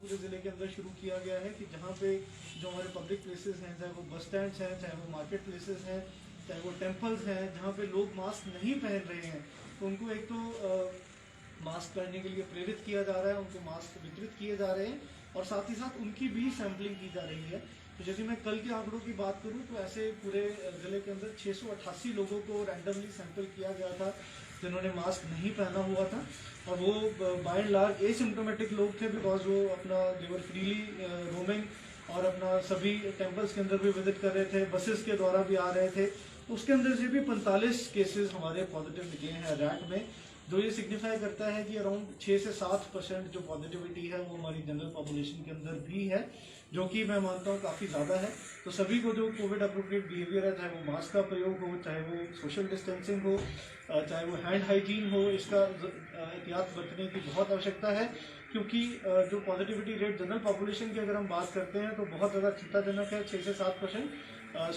पूरे ज़िले के अंदर शुरू किया गया है कि जहाँ पे जो हमारे पब्लिक प्लेसेस हैं, चाहे वो बस स्टैंड्स हैं, चाहे वो मार्केट प्लेसेस हैं, चाहे वो टेम्पल्स हैं, जहाँ पे लोग मास्क नहीं पहन रहे हैं, तो उनको एक तो मास्क पहनने के लिए प्रेरित किया जा रहा है, उनको मास्क वितरित किए जा रहे हैं और साथ ही साथ उनकी भी सैम्पलिंग की जा रही है। तो जैसे मैं कल के आंकड़ों की बात करूं तो ऐसे पूरे ज़िले के अंदर 688 लोगों को रैंडमली सैंपल किया गया था जिन्होंने मास्क नहीं पहना हुआ था और वो बाय एंड लार्ज एसिम्प्टोमेटिक लोग थे बिकॉज वो अपना देवर फ्रीली रोमिंग और अपना सभी टेम्पल्स के अंदर भी विजिट कर रहे थे, बसेस के द्वारा भी आ रहे थे। तो उसके अंदर से भी 45 केसेस हमारे पॉजिटिव निकले हैं रैट में, जो ये सिग्निफाई करता है कि अराउंड 6 से 7% जो पॉजिटिविटी है वो हमारी जनरल पॉपुलेशन के अंदर भी है, जो कि मैं मानता हूँ काफ़ी ज़्यादा है। तो सभी को जो कोविड अप्रोप्रिएट बिहेवियर है, चाहे वो मास्क का प्रयोग हो, चाहे वो सोशल डिस्टेंसिंग हो, चाहे वो हैंड हाइजीन हो, इसका एहतियात बरतने की बहुत आवश्यकता है। क्योंकि जो पॉजिटिविटी रेट जनरल पॉपुलेशन की अगर हम बात करते हैं तो बहुत ज़्यादा चिंताजनक है। 6 से 7%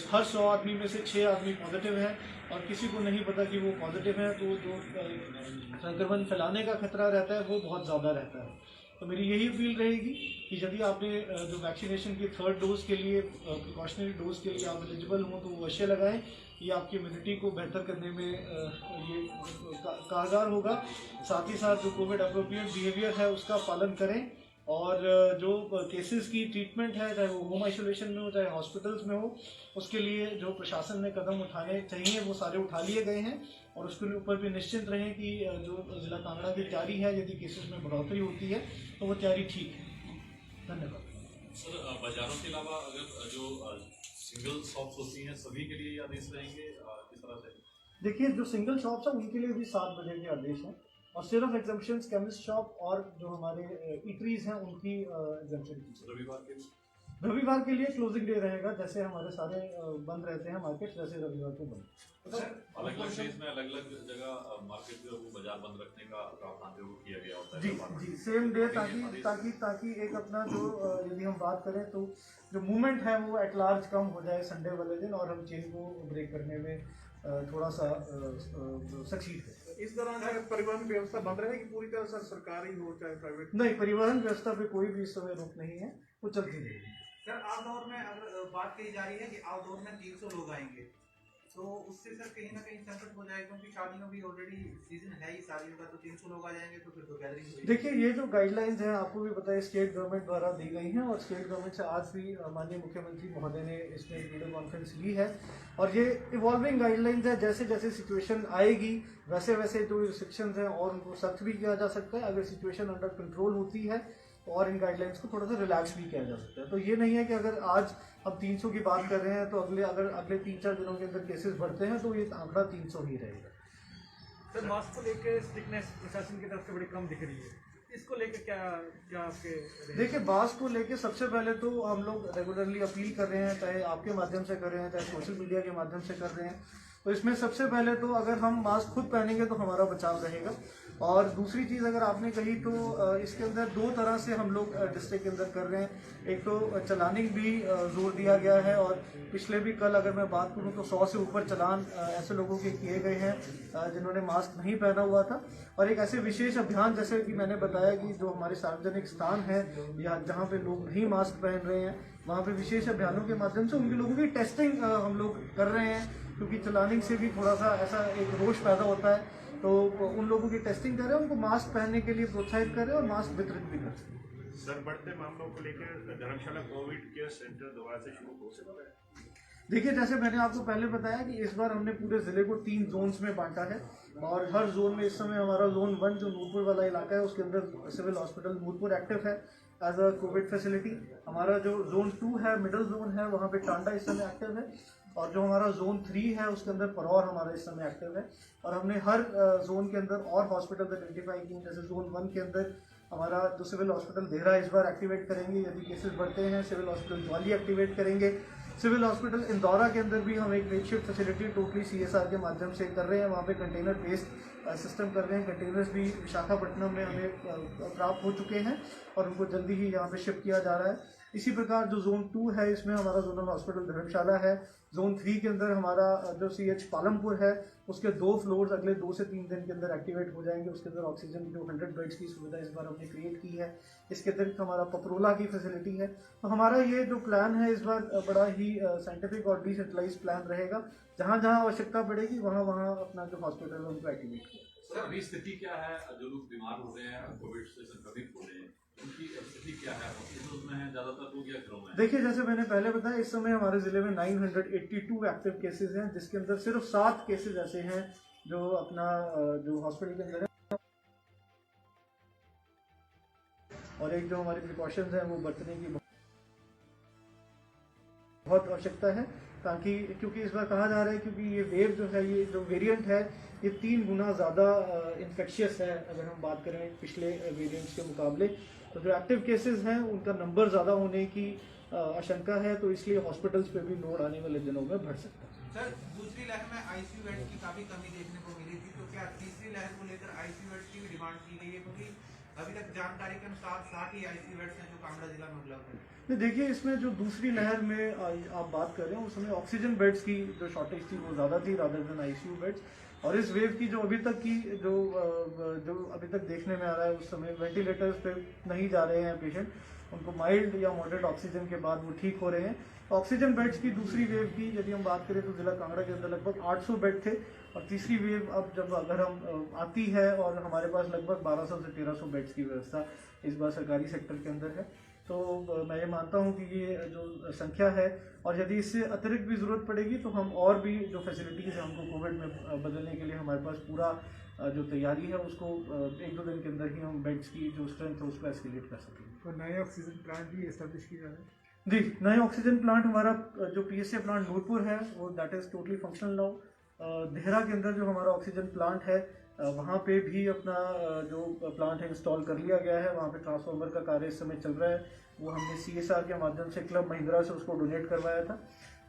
हर 100 आदमी में से 6 आदमी पॉजिटिव हैं और किसी को नहीं पता कि वो पॉजिटिव है, तो जो संक्रमण फैलाने का खतरा रहता है वो बहुत ज़्यादा रहता है। तो मेरी यही अपील रहेगी कि यदि आपने जो वैक्सीनेशन की 3rd डोज के लिए, प्रिकॉशनरी डोज के लिए आप एलिजिबल हों तो वो अवश्य लगाएं। ये आपकी इम्यूनिटी को बेहतर करने में ये कारगर होगा। साथ ही साथ जो कोविड अप्रोप्रिएट बिहेवियर है उसका पालन करें और जो केसेस की ट्रीटमेंट है, चाहे वो होम आइसोलेशन में हो चाहे हॉस्पिटल्स में हो, उसके लिए जो प्रशासन ने कदम उठाने चाहिए वो सारे उठा लिए गए हैं और उसके ऊपर भी निश्चिंत रहें कि जो जिला कांगड़ा की तैयारी है, यदि केसेस में बढ़ोतरी होती है तो वो तैयारी ठीक है। धन्यवाद सर। बाजारों के अलावा अगर जो सिंगल शॉप्स होती हैं सभी के लिए आदेश रहेंगे किस तरह से? देखिए, जो सिंगल शॉप्स हैं उनके लिए भी 7 बजे के आदेश हैं और सिर्फ एग्जाम्पशंस केमिस्ट शॉप और जो हमारे इटरीज हैं उनकी एग्जाम्पशन की। रविवार के लिए क्लोजिंग डे रहेगा, जैसे हमारे सारे बंद रहते हैं मार्केट, वैसे रविवार को बंद। अलग अलग देश में अलग अलग जगह मार्केट जो वो बाजार बंद रखने का प्रावधान जो किया गया होता है जी सेम डे, ताकि एक अपना जो यदि हम बात करें तो जो मूवमेंट है वो एट लार्ज कम हो जाए संडे वाले दिन और हम चेन को ब्रेक करने में थोड़ा सा सक्सीड है। इस दौरान परिवहन व्यवस्था बंद रहेगी पूरी तरह से, सरकारी हो चाहे प्राइवेट? नहीं, परिवहन व्यवस्था पे कोई भी इस समय रोक नहीं है, वो चलती रहेगी। सर, आउटडोर में अगर बात कही जा रही है कि आउटडोर में 300 लोग आएंगे तो उससे सर कहीं ना कहीं संकट हो जाएगा, क्योंकि शादियों भी ऑलरेडी सीजन है ही शादियों का, तो 300 लोग आ जाएंगे तो फिर तो गैदरिंग होगी। देखिए, ये जो गाइडलाइंस हैं आपको भी पता है स्टेट गवर्नमेंट द्वारा दी गई हैं और स्टेट गवर्नमेंट से आज भी माननीय मुख्यमंत्री महोदय ने इसमें वीडियो कॉन्फ्रेंस ली है और ये इवॉल्विंग गाइडलाइंस है। जैसे जैसे सिचुएशन आएगी वैसे वैसे जो रिस्ट्रिक्शंस हैं और उनको सख्त भी किया जा सकता है। अगर सिचुएशन अंडर कंट्रोल होती है और इन गाइडलाइंस को थोड़ा सा रिलैक्स भी किया जा सकता है। तो ये नहीं है कि अगर आज हम 300 की बात कर रहे हैं तो अगले 3-4 दिनों के अंदर केसेस बढ़ते हैं तो ये आंकड़ा 300 ही रहेगा। सर, मास्क को लेकर स्ट्रिक्टनेस प्रशासन की तरफ से बड़ी कम दिख रही है, इसको लेकर क्या आपके? देखिए, मास्क को लेकर सबसे पहले तो हम लोग रेगुलरली अपील कर रहे हैं, चाहे आपके माध्यम से कर रहे हैं, चाहे सोशल मीडिया के माध्यम से कर रहे हैं। तो इसमें सबसे पहले तो अगर हम मास्क खुद पहनेंगे तो हमारा बचाव रहेगा और दूसरी चीज़ अगर आपने कही तो इसके अंदर 2 तरह से हम लोग डिस्ट्रिक्ट के अंदर कर रहे हैं। एक तो चलानिंग भी जोर दिया गया है और पिछले भी कल अगर मैं बात करूं तो 100 से ऊपर चलान ऐसे लोगों के किए गए हैं जिन्होंने मास्क नहीं पहना हुआ था। और एक ऐसे विशेष अभियान, जैसे कि मैंने बताया कि जो हमारे सार्वजनिक स्थान है या जहाँ पे लोग नहीं मास्क पहन रहे हैं वहाँ पे विशेष अभियानों के माध्यम से उनके लोगों की टेस्टिंग हम लोग कर रहे हैं, क्योंकि चलानिंग से भी थोड़ा सा ऐसा एक रोष पैदा होता है। तो उन लोगों की टेस्टिंग करें, उनको मास्क पहनने के लिए प्रोत्साहित करें और मास्क वितरित भी करें। सर, बढ़ते मामलों को लेकर धर्मशाला कोविड केयर सेंटर दोबारा से शुरू हो सकता है? देखिए, जैसे मैंने आपको पहले बताया कि इस बार हमने पूरे ज़िले को 3 जोन्स में बांटा है और हर जोन में इस समय हमारा जोन 1 जो नूरपुर वाला इलाका है उसके अंदर सिविल हॉस्पिटल नूरपुर एक्टिव है एज अ कोविड फैसिलिटी। हमारा जो जोन 2 है, मिडिल जोन है, वहाँ पे टांडा इस समय एक्टिव है और जो हमारा जोन 3 है उसके अंदर परौर हमारा इस समय एक्टिव है। और हमने हर जोन के अंदर और हॉस्पिटल आइडेंटिफाई किए, जैसे जोन 1 के अंदर हमारा जो सिविल हॉस्पिटल देहरा इस बार एक्टिवेट करेंगे, यदि केसेस बढ़ते हैं सिविल हॉस्पिटल ज्वाली एक्टिवेट करेंगे। सिविल हॉस्पिटल इंदौरा के अंदर भी हम एक मेकशिफ्ट फैसिलिटी टोटली CSR के माध्यम से कर रहे हैं, वहाँ पे कंटेनर बेस्ड सिस्टम कर रहे हैं। कंटेनर्स भी विशाखापट्टनम में हमें प्राप्त हो चुके हैं और उनको जल्दी ही यहाँ पे शिफ्ट किया जा रहा है। इसी प्रकार जो जोन 2 है इसमें हमारा जोनल हॉस्पिटल धर्मशाला है। जोन 3 के अंदर हमारा जो CH पालमपुर है उसके 2 फ्लोर्स अगले 2 से 3 दिन के अंदर एक्टिवेट हो जाएंगे। उसके अंदर ऑक्सीजन जो 100 बेड्स की सुविधा इस बार हमने क्रिएट की है। इसके अतिरिक्त हमारा पपरोला की फैसिलिटी है। तो हमारा ये जो प्लान है इस बार बड़ा ही साइंटिफिक और डिसेंट्रलाइज प्लान रहेगा। जहाँ जहाँ आवश्यकता पड़ेगी वहाँ वहाँ अपना जो हॉस्पिटल है उनको एक्टिवेट किया। सर अभी स्थिति क्या है? जो लोग बीमार हो रहे हैं, कोविड से संक्रमित हो रहे हैं, उनकी स्थिति क्या है? हॉस्पिटल में है ज्यादातर लोग या घरों में? देखिए, जैसे मैंने पहले बताया, इस समय हमारे जिले में 982 एक्टिव केसेस हैं, जिसके अंदर सिर्फ 7 केसेस ऐसे हैं जो अपना जो हॉस्पिटल के अंदर है, और एक जो हमारी प्रिकॉशंस हैं वो बरतने की बहुत आवश्यकता है, ताकि क्योंकि इस बार कहा जा रहा है क्योंकि ये वेव जो है, ये जो वेरिएंट है, ये 3 गुना ज़्यादा इन्फेक्शियस है अगर हम बात करें पिछले वेरिएंट्स के मुकाबले। तो जो एक्टिव केसेस हैं उनका नंबर ज़्यादा होने की आशंका है, तो इसलिए हॉस्पिटल्स पे भी लोड आने वाले दिनों में बढ़ सकता है। सर, दूसरी लहर में ICU बेड की काफी कमी देखने को मिली थी, तो क्या तीसरी लहर को लेकर ICU बेड की भी डिमांड की गई है? क्योंकि अभी तक जानकारी के अनुसार 60 ही ICU बेड्स हैं जो कांगड़ा जिला में उपलब्ध है। देखिए, इसमें जो दूसरी लहर में आप बात कर रहे हैं उसमें ऑक्सीजन बेड्स की जो शॉर्टेज थी वो ज़्यादा थी रादर देन ICU बेड्स। और इस वेव की जो अभी तक की जो अभी तक देखने में आ रहा है, उस समय वेंटिलेटर्स पे नहीं जा रहे हैं पेशेंट, उनको माइल्ड या मॉडरेट ऑक्सीजन के बाद वो ठीक हो रहे हैं। ऑक्सीजन बेड्स की दूसरी वेव की यदि हम बात करें तो जिला कांगड़ा के अंदर लगभग 800 बेड थे, और तीसरी वेव अब जब अगर हम आती है और हमारे पास लगभग 1200 से 1300 बेड्स की व्यवस्था इस बार सरकारी सेक्टर के अंदर है, तो मैं ये मानता हूँ कि ये जो संख्या है, और यदि इससे अतिरिक्त भी ज़रूरत पड़ेगी तो हम और भी जो फैसिलिटीज़ है हमको कोविड में बदलने के लिए हमारे पास पूरा जो तैयारी है उसको 1-2 दिन के अंदर ही हम बेड्स की जो स्ट्रेंथ है उसको एस्केलेट कर सकेंगे। तो नए ऑक्सीजन प्लांट भी एस्टेब्लिश किए जा रहे हैं? जी, नए ऑक्सीजन प्लांट हमारा जो PSA प्लांट नूरपुर है वो that is totally functional now. Dehra के अंदर जो हमारा ऑक्सीजन प्लांट है वहाँ पे भी अपना जो प्लांट है इंस्टॉल कर लिया गया है। वहाँ पे ट्रांसफार्मर का कार्य इस समय चल रहा है, वो हमने CSR के माध्यम से क्लब महिंद्रा से उसको डोनेट करवाया था।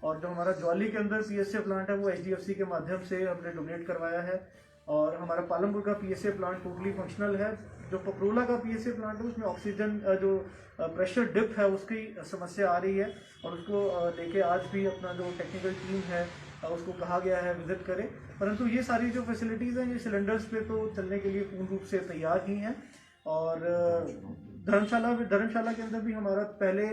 और जो हमारा ज्वाली के अंदर PSA प्लांट है वो HDFC के माध्यम से हमने डोनेट करवाया है। और हमारा पालमपुर का PSA प्लांट टोटली फंक्शनल है। जो पपरोला का PSA प्लांट है उसमें ऑक्सीजन जो प्रेशर डिप है उसकी समस्या आ रही है, और उसको लेके आज भी अपना जो टेक्निकल टीम है उसको कहा गया है विजिट करें। परंतु ये सारी जो फैसिलिटीज़ हैं ये सिलेंडर्स पे तो चलने के लिए पूर्ण रूप से तैयार ही हैं। और धर्मशाला के अंदर भी हमारा पहले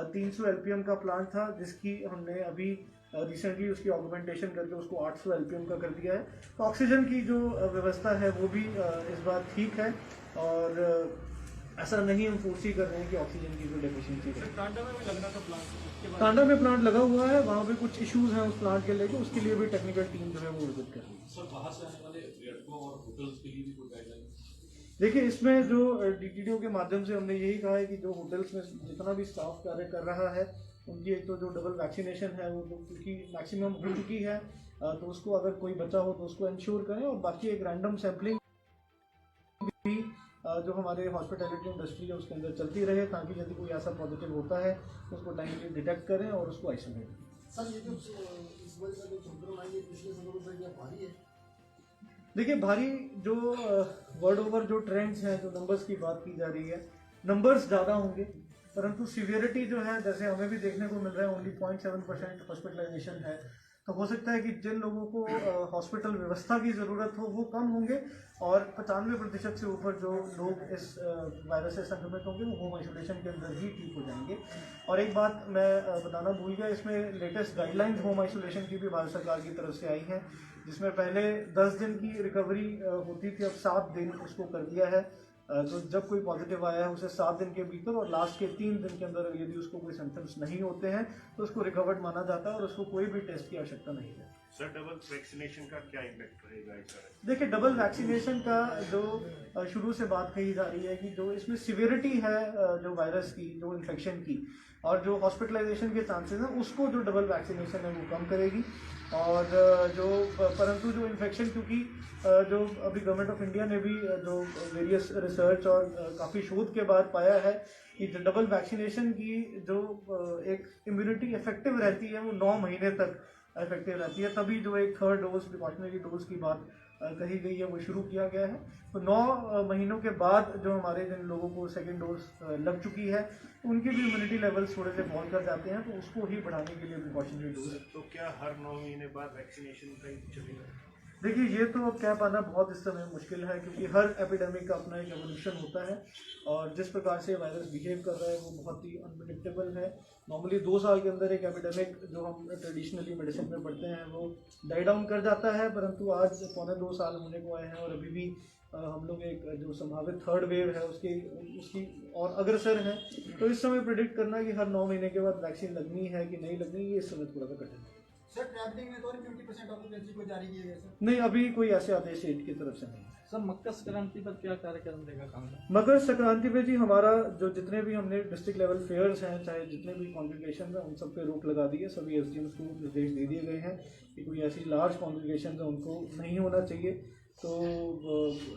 300 LPM का प्लांट था, जिसकी हमने अभी रिसेंटली उसकी ऑगमेंटेशन करके उसको 800 LPM का कर दिया है। तो ऑक्सीजन की जो व्यवस्था है वो भी इस बार ठीक है, और ऐसा नहीं हम फोर्सी कर रहे हैं कि ऑक्सीजन की कोई डेफिशिएंसी है। टांडा में भी लगना था प्लांट, टांडा में प्लांट लगा हुआ है, वहाँ पे कुछ इश्यूज हैं उस प्लांट के लेके, उसके लिए भी टेक्निकल टीम जो है वो विजिट कर रही है। सर बाहर से आने वाले पर्यटकों और होटल्स के लिए भी कोई गाइडलाइन? देखिए, इसमें जो DTDO के माध्यम से हमने यही कहा है कि जो होटल्स में जितना भी स्टाफ कार्य कर रहा है उनकी एक तो जो डबल वैक्सीनेशन है वो क्योंकि मैक्सिमम हो चुकी है, तो उसको अगर कोई बचा हो तो उसको इंश्योर करें। और बाकी एक रैंडम सैम्पलिंग भी जो हमारे हॉस्पिटैलिटी इंडस्ट्री है उसके अंदर चलती रहे, ताकि यदि कोई ऐसा पॉजिटिव होता है तो उसको टाइमली डिटेक्ट करें और उसको आइसोलेट करें। सर, ये जो इस बार का जो संक्रमण आई है पिछले संक्रमण से क्या भारी है? देखिए, भारी जो वर्ल्ड ओवर जो ट्रेंड्स हैं, जो नंबर्स की बात की जा रही है, नंबर्स ज़्यादा होंगे, परंतु सीवियरिटी जो है जैसे हमें भी देखने को मिल रहा है ओनली 0.7% हॉस्पिटलाइजेशन है। तो हो सकता है कि जिन लोगों को हॉस्पिटल व्यवस्था की ज़रूरत हो वो कम होंगे, और 95% से ऊपर जो लोग इस वायरस से संक्रमित होंगे वो होम आइसोलेशन के अंदर ही ठीक हो जाएंगे। और एक बात मैं बताना भूल गया, इसमें लेटेस्ट गाइडलाइंस होम आइसोलेशन की भी भारत सरकार की तरफ से आई हैं, जिसमें पहले 10 दिन की रिकवरी होती थी, अब 7 दिन उसको कर दिया है। तो जब कोई पॉजिटिव आया है उसे 7 दिन के भीतर और लास्ट के 3 दिन के अंदर यदि उसको कोई सिम्टम्स नहीं होते हैं तो उसको रिकवर्ड माना जाता है और उसको कोई भी टेस्ट की आवश्यकता नहीं है। सर, डबल वैक्सीनेशन का क्या इम्पैक्ट रहेगा इसका? देखिए, डबल वैक्सीनेशन का जो शुरू से बात कही जा रही है कि जो इसमें सिवियरिटी है जो वायरस की, जो इन्फेक्शन की, और जो हॉस्पिटलाइजेशन के चांसेस हैं उसको जो डबल वैक्सीनेशन है वो कम करेगी। और जो परंतु जो इन्फेक्शन, क्योंकि जो अभी गवर्नमेंट ऑफ इंडिया ने भी जो वेरियस रिसर्च और काफ़ी शोध के बाद पाया है कि जो डबल वैक्सीनेशन की जो एक इम्यूनिटी इफेक्टिव रहती है वो 9 महीने तक इफेक्टिव रहती है, तभी जो एक 3rd डोज प्रिकॉशनरी डोज की बात कही गई है वो शुरू किया गया है। तो 9 महीनों के बाद जो हमारे जिन लोगों को सेकेंड डोज लग चुकी है उनके भी इम्यूनिटी लेवल्स थोड़े से फॉल कर जाते हैं, तो उसको ही बढ़ाने के लिए प्रिकॉशनरी डोज। तो क्या हर 9 महीने बाद वैक्सीनेशन का चलेगा? देखिए ये तो अब कह पाना बहुत इस समय मुश्किल है, क्योंकि हर एपिडेमिक का अपना एक एवोल्यूशन होता है और जिस प्रकार से वायरस बिहेव कर रहा है वो बहुत ही अनप्रिडिक्टेबल है। नॉर्मली 2 साल के अंदर एक एपिडेमिक जो हम ट्रेडिशनली मेडिसिन में पढ़ते हैं वो डाई डाउन कर जाता है, परंतु आज 2.25 साल होने को आए हैं और अभी भी हम लोग एक जो संभावित थर्ड वेव है उसकी और अग्रसर है। तो इस समय प्रिडिक्ट करना कि हर 9 महीने के बाद वैक्सीन लगनी है कि नहीं लगनी, ये इस समय थोड़ा सा कठिन है। सर ट्रैवलिंग में तो 50% ऑक्यूपेंसी को जारी किया गया सर। नहीं, अभी कोई ऐसे आदेश एड की तरफ से नहीं। सर मकर संक्रांति पर क्या कार्यक्रम देगा कांगड़ा? मकर संक्रांति पे जी हमारा जो जितने भी हमने डिस्ट्रिक्ट लेवल फेयर्स हैं, चाहे जितने भी कॉन्ग्रीगेशन हैं, उन सब पे रोक लगा दी है। सभी एसडीएम्स को निर्देश दे दिए गए हैं कि कोई ऐसी लार्ज कॉन्ग्रीगेशन है उनको नहीं होना चाहिए। तो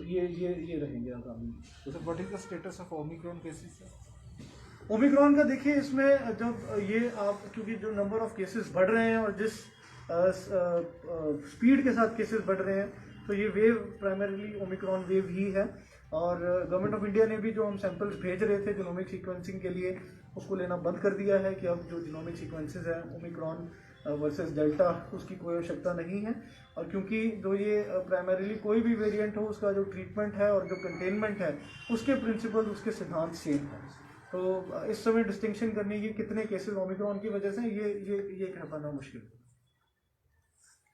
ये रहेंगे आगामी। So what is the status of Omicron cases? Omicron का देखिए इसमें जब ये आप क्योंकि जो नंबर ऑफ केसेस बढ़ रहे हैं और जिस स्पीड के साथ केसेस बढ़ रहे हैं, तो ये वेव प्राइमरीली ओमिक्रॉन वेव ही है। और गवर्नमेंट ऑफ इंडिया ने भी जो हम सैंपल्स भेज रहे थे जिनोमिक सीक्वेंसिंग के लिए, उसको लेना बंद कर दिया है कि अब जो जिनोमिक सीक्वेंसेस हैं ओमिक्रॉन वर्सेस डेल्टा उसकी कोई आवश्यकता नहीं है। और क्योंकि जो ये प्राइमरीली कोई भी वेरिएंट हो उसका जो ट्रीटमेंट है और जो कंटेनमेंट है उसके प्रिंसिपल उसके सिद्धांत सेम है। तो इस समय डिस्टिंक्शन करने की कितने केसेस ओमिक्रॉन की वजह से ये कह पाना मुश्किल है।